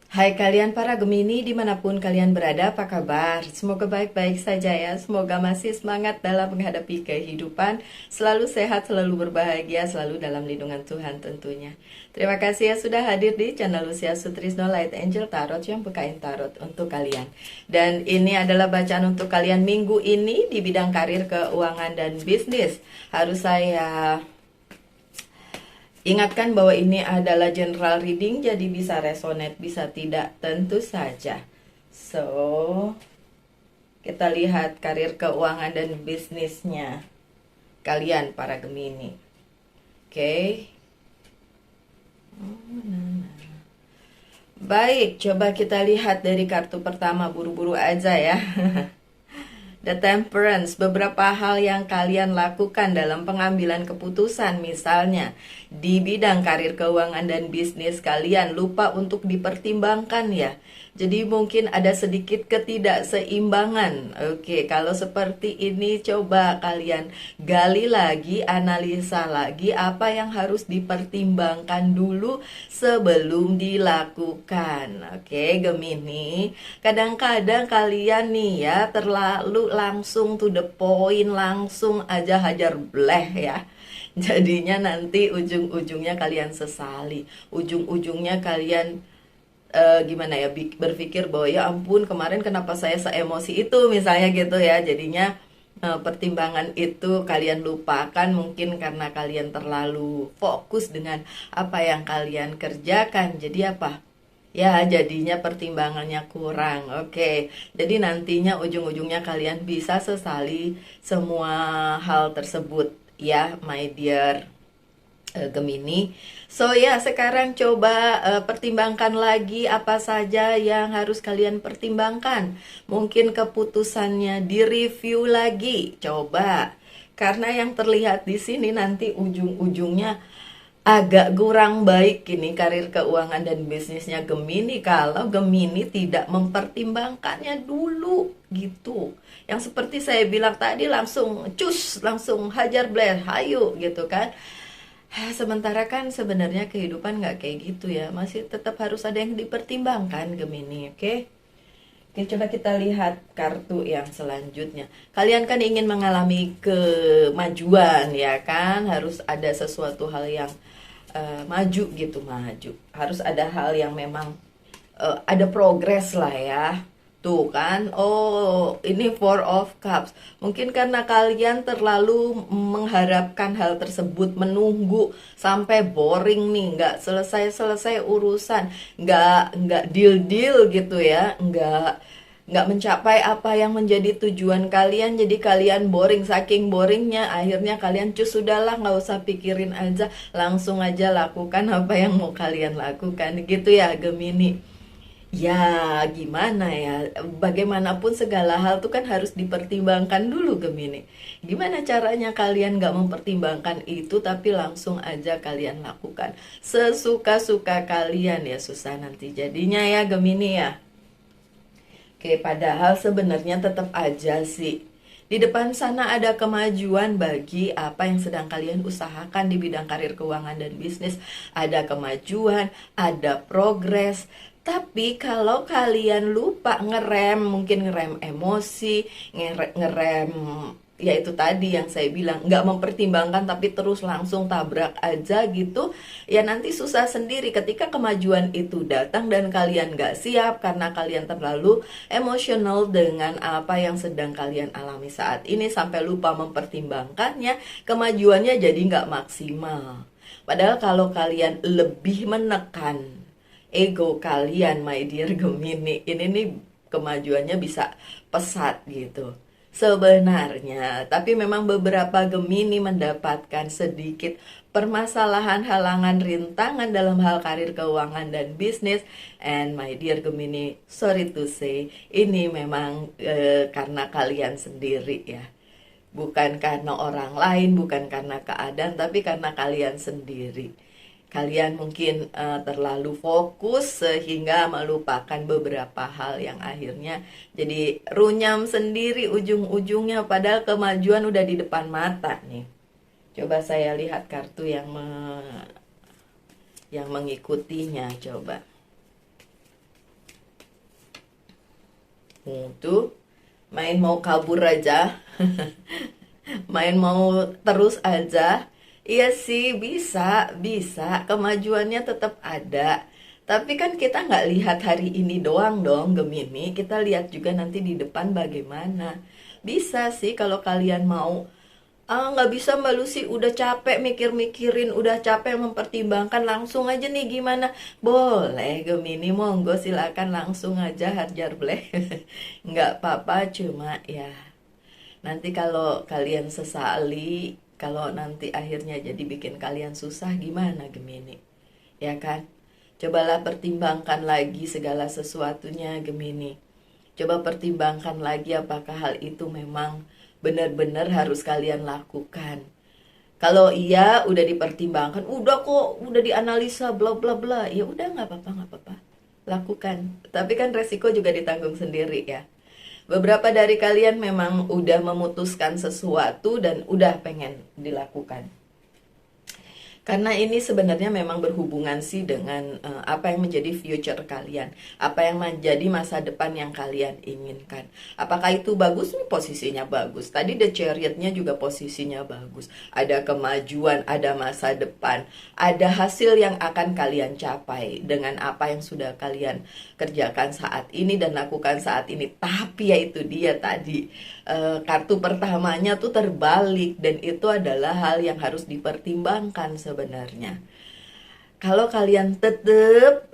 Hai kalian para Gemini dimanapun kalian berada, apa kabar? Semoga baik-baik saja ya. Semoga masih semangat dalam menghadapi kehidupan, selalu sehat, selalu berbahagia, selalu dalam lindungan Tuhan tentunya. Terima kasih ya sudah hadir di channel Lucia Sutrisno Light Angel Tarot yang bukain tarot untuk kalian. Dan ini adalah bacaan untuk kalian minggu ini di bidang karir, keuangan, dan bisnis. Harus saya ingatkan bahwa ini adalah general reading, jadi bisa resonate, bisa tidak, tentu saja. So, kita lihat karir, keuangan, dan bisnisnya kalian para Gemini. Oke. Baik, coba kita lihat dari kartu pertama, buru-buru aja ya. The Temperance, beberapa hal yang kalian lakukan dalam pengambilan keputusan, misalnya di bidang karir, keuangan, dan bisnis kalian lupa untuk dipertimbangkan ya. Jadi mungkin ada sedikit ketidakseimbangan. Oke, kalau seperti ini coba kalian gali lagi, analisa lagi apa yang harus dipertimbangkan dulu sebelum dilakukan. Oke, Gemini. Kadang-kadang kalian nih ya terlalu langsung to the point, langsung aja hajar bleh ya. Jadinya nanti ujung-ujungnya kalian sesali. Ujung-ujungnya kalian gimana ya, berpikir bahwa ya ampun kemarin kenapa saya seemosi itu misalnya gitu ya. Jadinya pertimbangan itu kalian lupakan mungkin karena kalian terlalu fokus dengan apa yang kalian kerjakan. Jadi apa? Ya, jadinya pertimbangannya kurang. Oke, jadi nantinya ujung-ujungnya kalian bisa sesali semua hal tersebut ya, my dear Gemini. So ya, sekarang coba pertimbangkan lagi apa saja yang harus kalian pertimbangkan. Mungkin keputusannya direview lagi. Coba. Karena yang terlihat di sini nanti ujung-ujungnya agak kurang baik ini karir, keuangan, dan bisnisnya Gemini kalau Gemini tidak mempertimbangkannya dulu gitu. Yang seperti saya bilang tadi, langsung cus, langsung hajar bleh, hayu gitu kan. Sementara kan sebenarnya kehidupan nggak kayak gitu ya, masih tetap harus ada yang dipertimbangkan Gemini, oke? Oke, coba kita lihat kartu yang selanjutnya. Kalian kan ingin mengalami kemajuan ya kan, harus ada sesuatu hal yang maju gitu, maju. Harus ada hal yang memang ada progres lah ya. Tuh kan, oh ini Four of Cups. Mungkin karena kalian terlalu mengharapkan hal tersebut, menunggu sampai boring nih, nggak selesai-selesai urusan, nggak deal-deal gitu ya, nggak mencapai apa yang menjadi tujuan kalian. Jadi kalian boring, saking boringnya akhirnya kalian cus sudahlah nggak usah pikirin aja, langsung aja lakukan apa yang mau kalian lakukan gitu ya Gemini. Ya, gimana ya? Bagaimanapun segala hal tuh kan harus dipertimbangkan dulu, Gemini. Gimana caranya kalian gak mempertimbangkan itu, tapi langsung aja kalian lakukan sesuka-suka kalian ya, susah nanti jadinya ya, Gemini ya. Oke, padahal sebenarnya tetap aja sih di depan sana ada kemajuan bagi apa yang sedang kalian usahakan di bidang karir, keuangan, dan bisnis. Ada kemajuan, ada progres. Tapi kalau kalian lupa ngerem, mungkin ngerem emosi, ngerem ya itu tadi yang saya bilang, nggak mempertimbangkan tapi terus langsung tabrak aja gitu, ya nanti susah sendiri ketika kemajuan itu datang dan kalian nggak siap karena kalian terlalu emosional dengan apa yang sedang kalian alami saat ini sampai lupa mempertimbangkannya, kemajuannya jadi nggak maksimal. Padahal kalau kalian lebih menekan ego kalian, my dear Gemini, ini nih kemajuannya bisa pesat gitu sebenarnya. Tapi memang beberapa Gemini mendapatkan sedikit permasalahan, halangan, rintangan dalam hal karir, keuangan, dan bisnis. And my dear Gemini, sorry to say, ini memang karena kalian sendiri ya. Bukan karena orang lain, bukan karena keadaan, tapi karena kalian sendiri. Kalian mungkin terlalu fokus sehingga melupakan beberapa hal yang akhirnya jadi runyam sendiri ujung-ujungnya, padahal kemajuan udah di depan mata nih. Coba saya lihat kartu yang mengikutinya, coba. Tuh, main mau kabur aja, main mau terus aja. Iya sih, bisa, bisa. Kemajuannya tetap ada. Tapi kan kita nggak lihat hari ini doang dong, Gemini. Kita lihat juga nanti di depan bagaimana. Bisa sih kalau kalian mau. Ah, nggak bisa Mbak Lucy, udah capek mikir-mikirin, udah capek mempertimbangkan, langsung aja nih gimana? Boleh Gemini, monggo silakan langsung aja hajar bleh. Nggak apa-apa, cuma ya nanti kalau kalian sesali, kalau nanti akhirnya jadi bikin kalian susah gimana Gemini? Ya kan? Cobalah pertimbangkan lagi segala sesuatunya Gemini. Coba pertimbangkan lagi apakah hal itu memang benar-benar harus kalian lakukan. Kalau iya udah dipertimbangkan, udah kok, udah dianalisa bla bla bla, ya udah nggak apa-apa, nggak apa-apa. Lakukan. Tapi kan resiko juga ditanggung sendiri ya. Beberapa dari kalian memang udah memutuskan sesuatu dan udah pengen dilakukan. Karena ini sebenarnya memang berhubungan sih dengan apa yang menjadi future kalian, apa yang menjadi masa depan yang kalian inginkan. Apakah itu bagus? Nih posisinya bagus. Tadi The Chariot-nya juga posisinya bagus. Ada kemajuan, ada masa depan, ada hasil yang akan kalian capai dengan apa yang sudah kalian kerjakan saat ini dan lakukan saat ini. Tapi ya itu dia tadi, kartu pertamanya tuh terbalik dan itu adalah hal yang harus dipertimbangkan sebenarnya. Kalau kalian tetep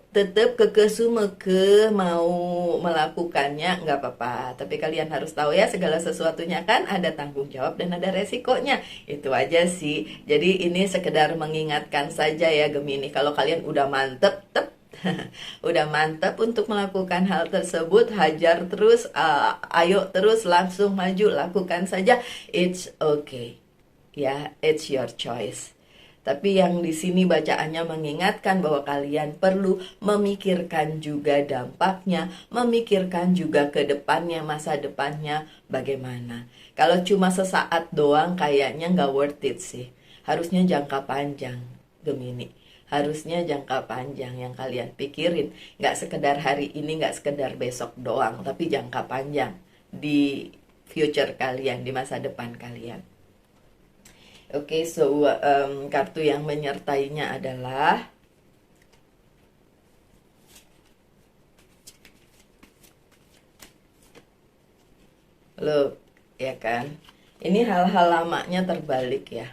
kekeh mau melakukannya nggak apa-apa, tapi kalian harus tahu ya segala sesuatunya kan ada tanggung jawab dan ada resikonya. Itu aja sih. Jadi ini sekedar mengingatkan saja ya Gemini, kalau kalian udah mantep udah mantap untuk melakukan hal tersebut, hajar terus, ayo terus langsung maju, lakukan saja. It's okay. Ya, it's your choice. Tapi yang di sini bacaannya mengingatkan bahwa kalian perlu memikirkan juga dampaknya, memikirkan juga ke depannya, masa depannya bagaimana. Kalau cuma sesaat doang kayaknya nggak worth it sih. Harusnya jangka panjang, Gemini. Harusnya jangka panjang yang kalian pikirin. Nggak sekedar hari ini, nggak sekedar besok doang, tapi jangka panjang di future kalian, di masa depan kalian. Oke, so kartu yang menyertainya adalah look, ya kan? Ini hal-hal lamanya terbalik ya.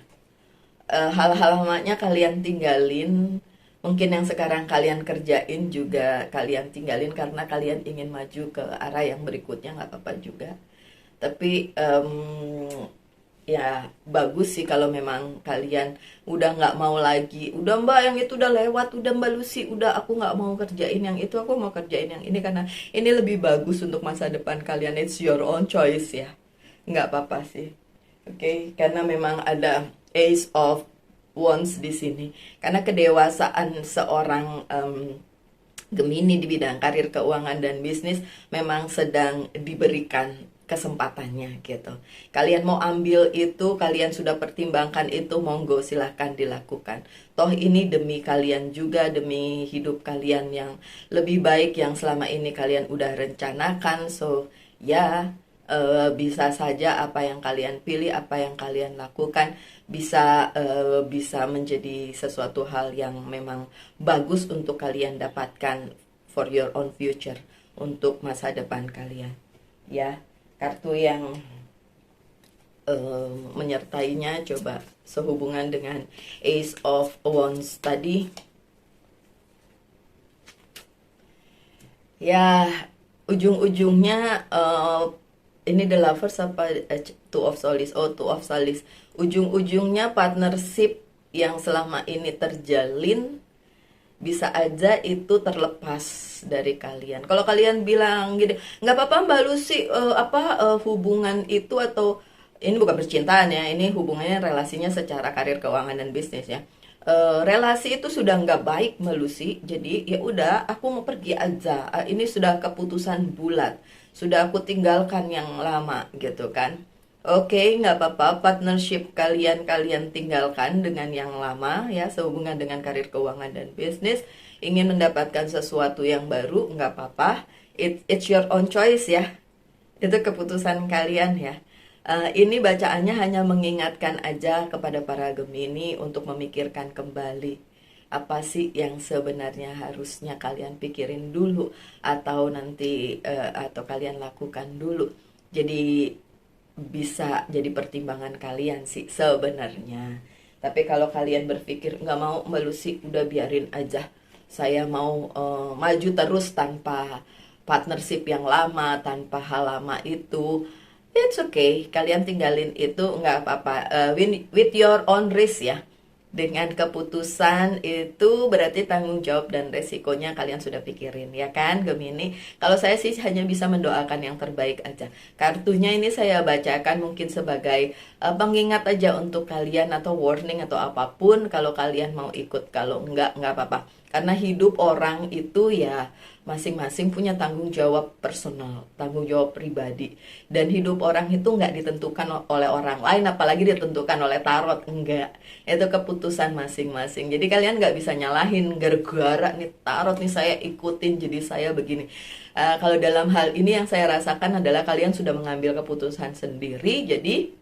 Hal-hal lamanya kalian tinggalin, mungkin yang sekarang kalian kerjain juga kalian tinggalin karena kalian ingin maju ke arah yang berikutnya, nggak apa-apa juga. Tapi ya bagus sih kalau memang kalian udah nggak mau lagi, udah Mbak yang itu udah lewat, udah Mbak Lucy, udah aku nggak mau kerjain yang itu, aku mau kerjain yang ini karena ini lebih bagus untuk masa depan kalian. It's your own choice ya, nggak apa-apa sih. Oke, karena memang ada Ace of Wands di sini. Karena kedewasaan seorang Gemini di bidang karir, keuangan, dan bisnis memang sedang diberikan kesempatannya gitu. Kalian mau ambil itu, kalian sudah pertimbangkan itu, monggo silahkan dilakukan. Toh ini demi kalian juga, demi hidup kalian yang lebih baik yang selama ini kalian udah rencanakan. So ya, bisa saja apa yang kalian pilih, apa yang kalian lakukan bisa menjadi sesuatu hal yang memang bagus untuk kalian dapatkan for your own future, untuk masa depan kalian. Ya, kartu yang menyertainya coba sehubungan dengan Ace of Wands tadi. Ya, ujung-ujungnya ini The Lovers apa Two of Solace? Oh, Two of Solace. Ujung-ujungnya partnership yang selama ini terjalin bisa aja itu terlepas dari kalian. Kalau kalian bilang gini, nggak apa-apa Mbak Lucy, hubungan itu, atau ini bukan percintaan ya, ini hubungannya relasinya secara karir, keuangan, dan bisnis ya. Relasi itu sudah nggak baik Mbak Lucy, jadi ya udah aku mau pergi aja. Ini sudah keputusan bulat, sudah aku tinggalkan yang lama gitu kan. Oke, nggak apa-apa, partnership kalian tinggalkan dengan yang lama ya, sehubungan dengan karir, keuangan, dan bisnis. Ingin mendapatkan sesuatu yang baru, nggak apa-apa. It's your own choice ya. Itu keputusan kalian ya. Ini bacaannya hanya mengingatkan aja kepada para Gemini untuk memikirkan kembali apa sih yang sebenarnya harusnya kalian pikirin dulu atau nanti atau kalian lakukan dulu. Jadi bisa jadi pertimbangan kalian sih sebenarnya. Tapi kalau kalian berpikir nggak mau melusi, udah biarin aja. Saya mau maju terus tanpa partnership yang lama, tanpa hal lama itu. It's okay, kalian tinggalin itu nggak apa-apa. With your own risk ya. Dengan keputusan itu berarti tanggung jawab dan resikonya kalian sudah pikirin ya kan Gemini. Kalau saya sih hanya bisa mendoakan yang terbaik aja. Kartunya ini saya bacakan mungkin sebagai pengingat aja untuk kalian atau warning atau apapun. Kalau kalian mau ikut, kalau enggak apa-apa. Karena hidup orang itu ya masing-masing punya tanggung jawab personal, tanggung jawab pribadi. Dan hidup orang itu nggak ditentukan oleh orang lain, apalagi ditentukan oleh tarot, enggak. Itu keputusan masing-masing. Jadi kalian nggak bisa nyalahin gara-gara nih tarot nih saya ikutin jadi saya begini. Kalau dalam hal ini yang saya rasakan adalah kalian sudah mengambil keputusan sendiri, jadi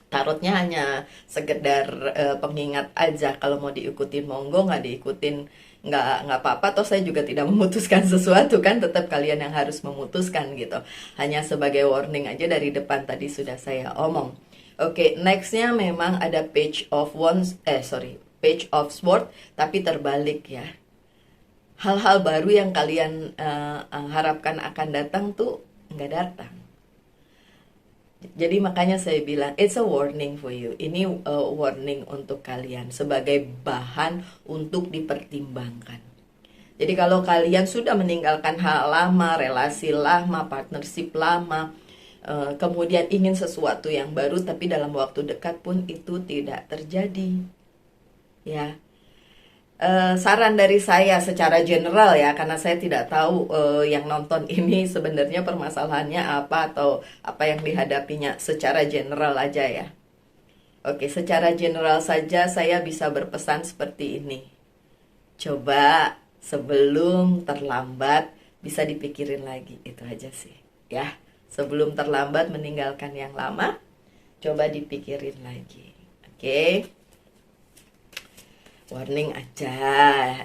tarotnya hanya sekedar pengingat aja. Kalau mau diikutin monggo, nggak diikutin nggak apa-apa. Toh saya juga tidak memutuskan sesuatu kan, tetap kalian yang harus memutuskan gitu. Hanya sebagai warning aja dari depan tadi sudah saya omong. Oke, nextnya memang ada Page of Wands, Page of Swords, tapi terbalik ya. Hal-hal baru yang kalian harapkan akan datang tuh nggak datang. Jadi makanya saya bilang it's a warning for you. Ini warning untuk kalian sebagai bahan untuk dipertimbangkan. Jadi kalau kalian sudah meninggalkan hal lama, relasi lama, partnership lama, kemudian ingin sesuatu yang baru tapi dalam waktu dekat pun itu tidak terjadi. Ya. Saran dari saya secara general ya, karena saya tidak tahu yang nonton ini sebenarnya permasalahannya apa atau apa yang dihadapinya, secara general aja ya. Oke, secara general saja saya bisa berpesan seperti ini. Coba sebelum terlambat bisa dipikirin lagi, itu aja sih ya. Sebelum terlambat meninggalkan yang lama, coba dipikirin lagi. Oke. Warning aja,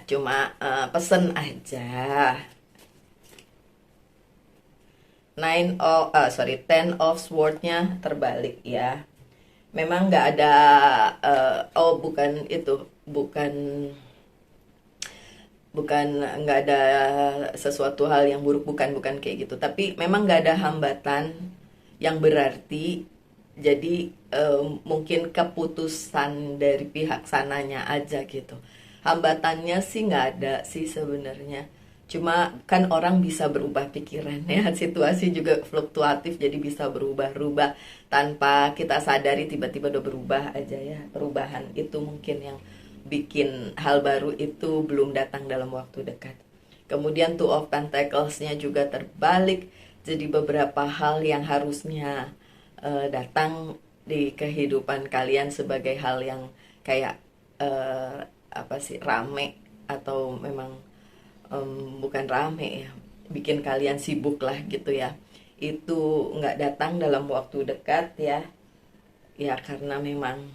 cuma pesen aja. Ten of Swords-nya terbalik ya. Memang nggak ada, bukan itu, bukan nggak ada sesuatu hal yang buruk, bukan kayak gitu. Tapi memang nggak ada hambatan yang berarti. Jadi mungkin keputusan dari pihak sananya aja gitu. Hambatannya sih nggak ada sih sebenarnya. Cuma kan orang bisa berubah pikirannya. Situasi juga fluktuatif, jadi bisa berubah-ubah tanpa kita sadari, tiba-tiba udah berubah aja ya. Perubahan itu mungkin yang bikin hal baru itu belum datang dalam waktu dekat. Kemudian Two of Pentacles-nya juga terbalik. Jadi beberapa hal yang harusnya datang di kehidupan kalian sebagai hal yang kayak rame atau memang bukan rame ya, bikin kalian sibuk lah gitu ya, itu nggak datang dalam waktu dekat ya karena memang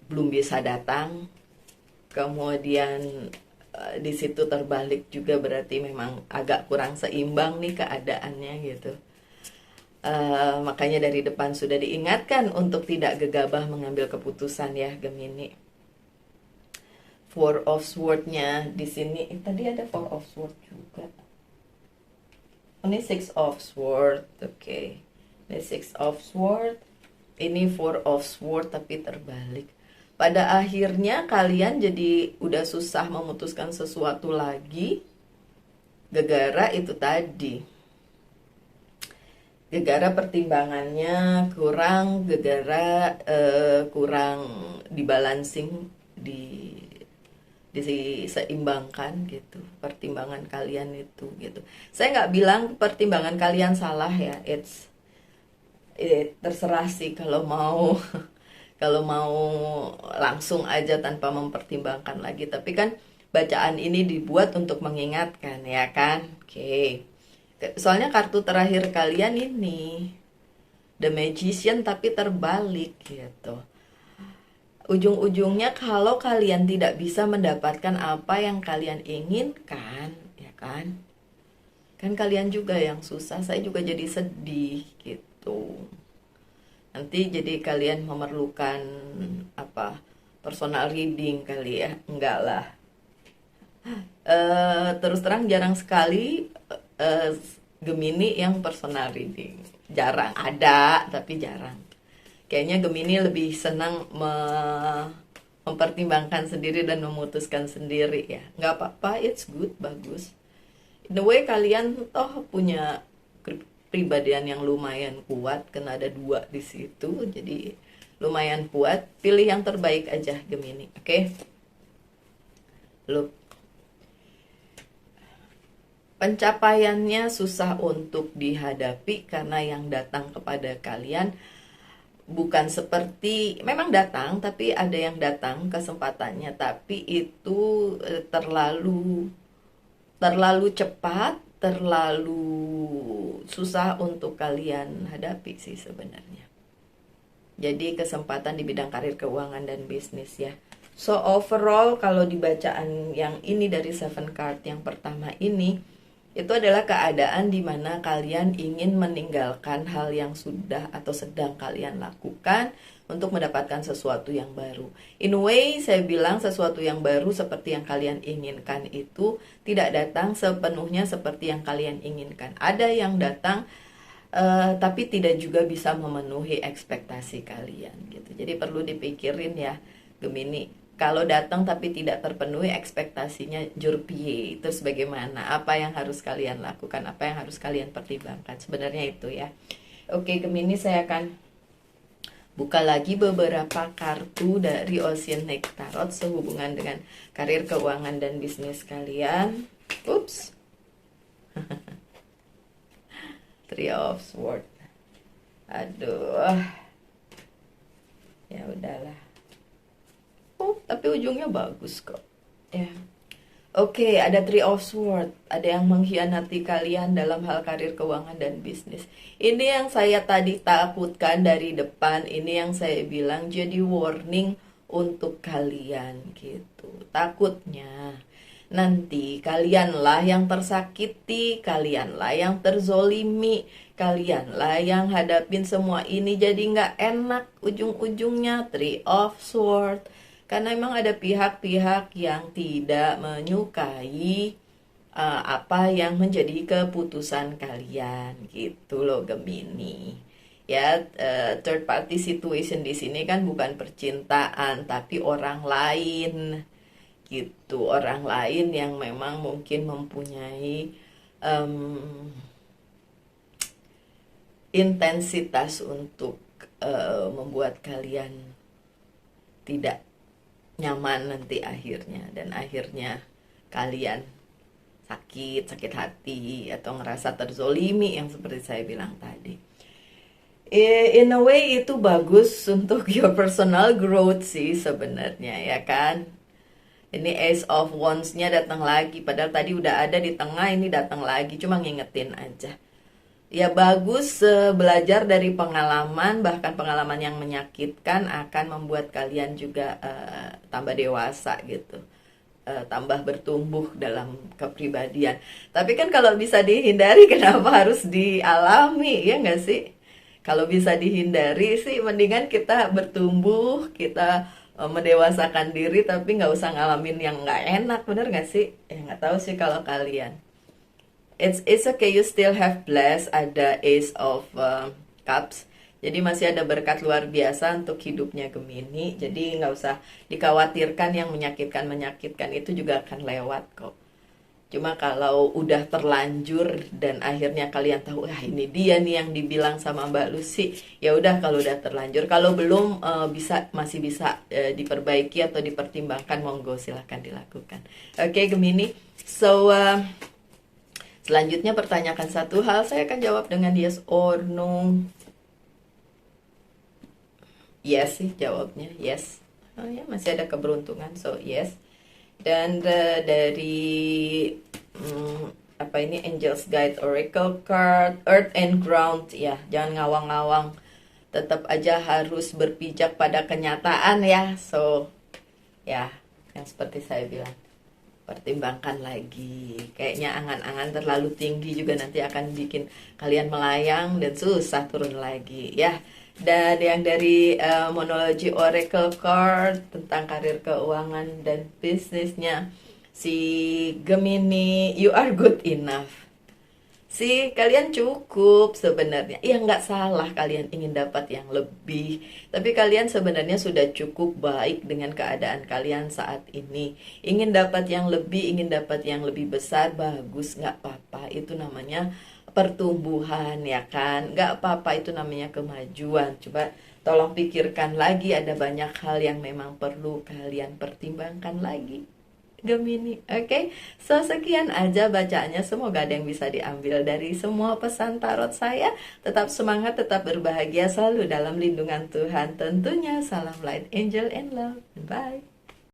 belum bisa datang. Kemudian di situ terbalik juga berarti memang agak kurang seimbang nih keadaannya gitu. Makanya dari depan sudah diingatkan untuk tidak gegabah mengambil keputusan ya Gemini. Four of Swords-nya di sini tadi ada Four of Swords juga. Ini Six of Swords, oke. Ini Six of Swords, ini Four of Swords tapi terbalik. Pada akhirnya kalian jadi udah susah memutuskan sesuatu lagi gara-gara itu tadi. Gara-gara pertimbangannya kurang, gara-gara kurang dibalancing, diseimbangkan gitu pertimbangan kalian itu gitu. Saya nggak bilang pertimbangan kalian salah ya, terserah sih kalau mau kalau mau langsung aja tanpa mempertimbangkan lagi. Tapi kan bacaan ini dibuat untuk mengingatkan ya kan. Oke. Soalnya kartu terakhir kalian ini The Magician tapi terbalik gitu. Ujung-ujungnya kalau kalian tidak bisa mendapatkan apa yang kalian inginkan, ya kan? Kan kalian juga yang susah, saya juga jadi sedih gitu. Nanti jadi kalian memerlukan apa? Personal reading kali ya? Enggak lah. Terus terang jarang sekali eh, Gemini yang personal reading. Jarang ada, tapi jarang. Kayaknya Gemini lebih senang mempertimbangkan sendiri dan memutuskan sendiri ya. Nggak apa-apa, it's good, bagus. In the way kalian toh punya kepribadian yang lumayan kuat, karena ada 2 di situ, jadi lumayan kuat. Pilih yang terbaik aja Gemini, oke? Look, pencapaiannya susah untuk dihadapi karena yang datang kepada kalian bukan seperti, memang datang, tapi ada yang datang kesempatannya, tapi itu terlalu cepat, terlalu susah untuk kalian hadapi sih sebenarnya. Jadi kesempatan di bidang karir, keuangan, dan bisnis ya. So overall kalau di bacaan yang ini dari 7 card yang pertama ini, itu adalah keadaan di mana kalian ingin meninggalkan hal yang sudah atau sedang kalian lakukan untuk mendapatkan sesuatu yang baru. In a way, saya bilang sesuatu yang baru seperti yang kalian inginkan itu tidak datang sepenuhnya seperti yang kalian inginkan. Ada yang datang tapi tidak juga bisa memenuhi ekspektasi kalian gitu. Jadi perlu dipikirin ya Gemini. Kalau datang tapi tidak terpenuhi ekspektasinya, jurpie, terus bagaimana? Apa yang harus kalian lakukan? Apa yang harus kalian pertimbangkan? Sebenarnya itu ya. Oke, Gemini, saya akan buka lagi beberapa kartu dari Oceanic Tarot sehubungan dengan karir, keuangan, dan bisnis kalian. Ups. Three of Swords. Aduh. Ya udahlah. Oh, tapi ujungnya bagus kok. Ya. Oke, ada Three of Swords. Ada yang mengkhianati kalian dalam hal karir, keuangan, dan bisnis. Ini yang saya tadi takutkan dari depan. Ini yang saya bilang jadi warning untuk kalian gitu. Takutnya nanti kalianlah yang tersakiti, kalianlah yang terzolimi, kalianlah yang hadapin semua ini jadi nggak enak ujung-ujungnya. Three of Swords. Karena memang ada pihak-pihak yang tidak menyukai apa yang menjadi keputusan kalian gitu loh Gemini. Ya, third party situation di sini kan bukan percintaan tapi orang lain gitu, orang lain yang memang mungkin mempunyai intensitas untuk membuat kalian tidak nyaman nanti akhirnya, dan akhirnya kalian sakit hati atau ngerasa terzolimi yang seperti saya bilang tadi. In a way itu bagus untuk your personal growth sih sebenarnya ya kan. Ini Ace of Wands-nya datang lagi, padahal tadi udah ada di tengah, ini datang lagi, cuma ngingetin aja. Ya bagus, belajar dari pengalaman, bahkan pengalaman yang menyakitkan akan membuat kalian juga tambah dewasa gitu, tambah bertumbuh dalam kepribadian. Tapi kan kalau bisa dihindari kenapa harus dialami, ya nggak sih? Kalau bisa dihindari sih mendingan kita bertumbuh, kita mendewasakan diri, tapi nggak usah ngalamin yang nggak enak, bener nggak sih? Nggak tahu sih kalau kalian. It's okay, you still have blessed. Ada Ace of Cups. Jadi masih ada berkat luar biasa untuk hidupnya Gemini. Jadi nggak usah dikhawatirkan yang menyakitkan itu juga akan lewat kok. Cuma kalau udah terlanjur dan akhirnya kalian tahu, ini dia nih yang dibilang sama Mbak Lucy. Ya udah kalau udah terlanjur. Kalau belum masih bisa diperbaiki atau dipertimbangkan, monggo silahkan dilakukan. Oke, Gemini. So selanjutnya pertanyakan satu hal, saya akan jawab dengan yes or no. Yes sih jawabnya, yes. Oh ya, masih ada keberuntungan, so yes. Dan dari apa ini, Angels Guide Oracle card, Earth and Ground ya, jangan ngawang-ngawang, tetap aja harus berpijak pada kenyataan ya. So ya, yang seperti saya bilang, pertimbangkan lagi. Kayaknya angan-angan terlalu tinggi juga nanti akan bikin kalian melayang dan susah turun lagi ya. Dan yang dari Monology Oracle card tentang karir, keuangan, dan bisnisnya si Gemini, you are good enough. Si kalian cukup sebenarnya. Ya nggak salah kalian ingin dapat yang lebih, tapi kalian sebenarnya sudah cukup baik dengan keadaan kalian saat ini. Ingin dapat yang lebih, ingin dapat yang lebih besar, bagus, nggak apa-apa. Itu namanya pertumbuhan ya kan. Nggak apa-apa, itu namanya kemajuan. Coba tolong pikirkan lagi, ada banyak hal yang memang perlu kalian pertimbangkan lagi, Gemini. Oke, so sekian aja bacaannya. Semoga ada yang bisa diambil dari semua pesan tarot saya. Tetap semangat, tetap berbahagia, selalu dalam lindungan Tuhan tentunya. Salam light, angel, and love. Bye.